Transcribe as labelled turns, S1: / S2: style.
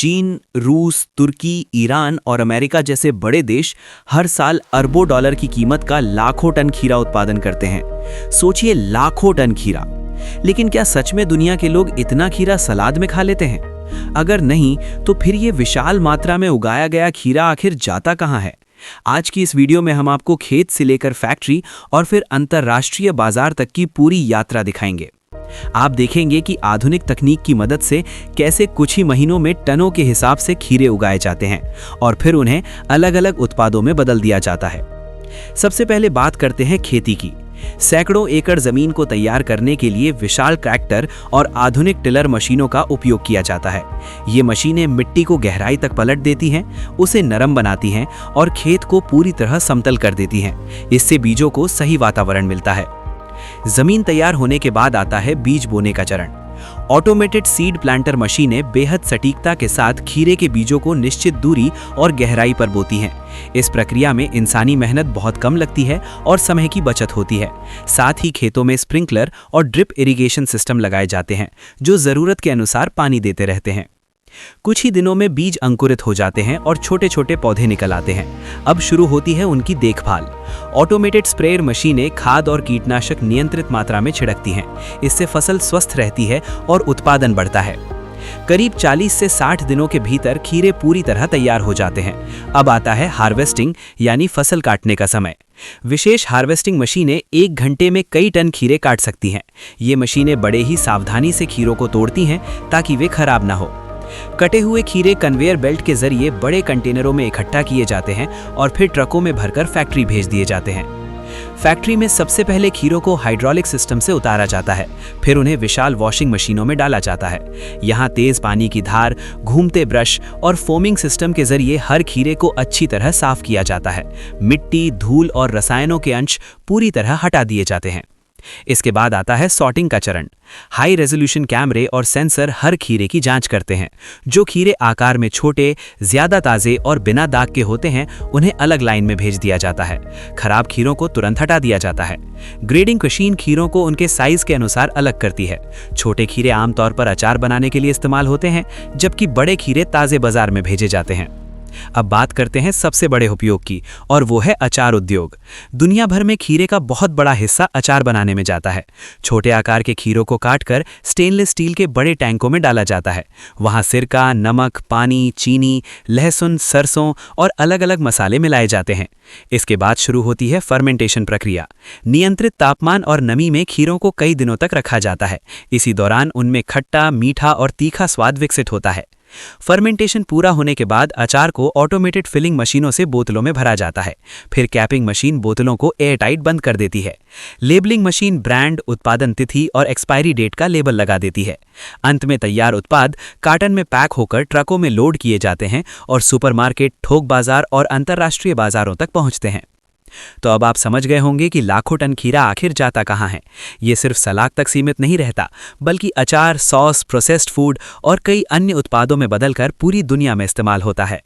S1: चीन, रूस, तुर्की, ईरान और अमेरिका जैसे बड़े देश हर साल अरबों डॉलर की कीमत का लाखों टन खीरा उत्पादन करते हैं। सोचिए, लाखों टन खीरा। लेकिन क्या सच में दुनिया के लोग इतना खीरा सलाद में खा लेते हैं? अगर नहीं, तो फिर ये विशाल मात्रा में उगाया गया खीरा आखिर जाता कहाँ है? आज की इस वीडियो में हम आपको खेत से लेकर फैक्ट्री और फिर अंतर्राष्ट्रीय बाजार तक की पूरी यात्रा दिखाएंगे। आप देखेंगे कि आधुनिक तकनीक की मदद से कैसे कुछ ही महीनों में टनों के हिसाब से खीरे उगाए जाते हैं और फिर उन्हें अलग अलग उत्पादों में बदल दिया जाता है। सबसे पहले बात करते हैं खेती की। सैकड़ों एकड़ जमीन को तैयार करने के लिए विशाल ट्रैक्टर और आधुनिक टिलर मशीनों का उपयोग किया जाता है। ये मशीनें मिट्टी को गहराई तक पलट देती हैं, उसे नरम बनाती हैं और खेत को पूरी तरह समतल कर देती हैं। इससे बीजों को सही वातावरण मिलता है। जमीन तैयार होने के बाद आता है बीज बोने का चरण। ऑटोमेटेड सीड प्लांटर मशीनें बेहद सटीकता के साथ खीरे के बीजों को निश्चित दूरी और गहराई पर बोती हैं। इस प्रक्रिया में इंसानी मेहनत बहुत कम लगती है और समय की बचत होती है। साथ ही खेतों में स्प्रिंकलर और ड्रिप इरिगेशन सिस्टम लगाए जाते हैं, जो जरूरत के अनुसार पानी देते रहते हैं। कुछ ही दिनों में बीज अंकुरित हो जाते हैं और छोटे छोटे पौधे निकल आते हैं। अब शुरू होती है उनकी देखभाल। ऑटोमेटेड स्प्रेयर मशीनें खाद और कीटनाशक नियंत्रित मात्रा में छिड़कती हैं। इससे फसल स्वस्थ रहती है और उत्पादन बढ़ता है। करीब 40 से 60 दिनों के भीतर खीरे पूरी तरह तैयार हो जाते हैं। अब आता है हार्वेस्टिंग, यानी फसल काटने का समय। विशेष हार्वेस्टिंग मशीनें 1 घंटे में कई टन खीरे काट सकती हैं। ये मशीनें बड़े ही सावधानी से खीरों को तोड़ती हैं ताकि वे खराब ना हो। कटे हुए खीरे कन्वेयर बेल्ट के जरिए बड़े कंटेनरों में इकट्ठा किए जाते हैं और फिर ट्रकों में भरकर फैक्ट्री भेज दिए जाते हैं। फैक्ट्री में सबसे पहले खीरों को हाइड्रोलिक सिस्टम से उतारा जाता है, फिर उन्हें विशाल वॉशिंग मशीनों में डाला जाता है। यहाँ तेज पानी की धार, घूमते ब्रश और फोमिंग सिस्टम के जरिए हर खीरे को अच्छी तरह साफ किया जाता है। मिट्टी, धूल और रसायनों के अंश पूरी तरह हटा दिए जाते हैं। इसके बाद आता है सॉर्टिंग का चरण। हाई रेजोल्यूशन कैमरे और सेंसर हर खीरे की जांच करते हैं। जो खीरे आकार में छोटे, ज्यादा ताजे और बिना दाग के होते हैं, उन्हें अलग लाइन में भेज दिया जाता है। खराब खीरों को तुरंत हटा दिया जाता है। ग्रेडिंग मशीन खीरों को उनके साइज के अनुसार अलग करती है। छोटे खीरे आमतौर पर अचार बनाने के लिए इस्तेमाल होते हैं, जबकि बड़े खीरे ताजे बाजार में भेजे जाते हैं। अब बात करते हैं सबसे बड़े उपयोग की, और वो है अचार उद्योग। दुनिया भर में खीरे का बहुत बड़ा हिस्सा अचार बनाने में जाता है। छोटे आकार के खीरों को काटकर स्टेनलेस स्टील के बड़े टैंकों में डाला जाता है। वहां सिरका, नमक, पानी, चीनी, लहसुन, सरसों और अलग अलग मसाले मिलाए जाते हैं। इसके बाद शुरू होती है फर्मेंटेशन प्रक्रिया। नियंत्रित तापमान और नमी में खीरों को कई दिनों तक रखा जाता है। इसी दौरान उनमें खट्टा, मीठा और तीखा स्वाद विकसित होता है। फर्मेंटेशन पूरा होने के बाद अचार को ऑटोमेटेड फिलिंग मशीनों से बोतलों में भरा जाता है। फिर कैपिंग मशीन बोतलों को एयरटाइट बंद कर देती है। लेबलिंग मशीन ब्रांड, उत्पादन तिथि और एक्सपायरी डेट का लेबल लगा देती है। अंत में तैयार उत्पाद कार्टन में पैक होकर ट्रकों में लोड किए जाते हैं और सुपरमार्केट, थोक बाजार और अंतर्राष्ट्रीय बाजारों तक पहुंचते हैं। तो अब आप समझ गए होंगे कि लाखों टन खीरा आखिर जाता कहाँ है। ये सिर्फ सलाद तक सीमित नहीं रहता, बल्कि अचार, सॉस, प्रोसेस्ड फूड और कई अन्य उत्पादों में बदलकर पूरी दुनिया में इस्तेमाल होता है।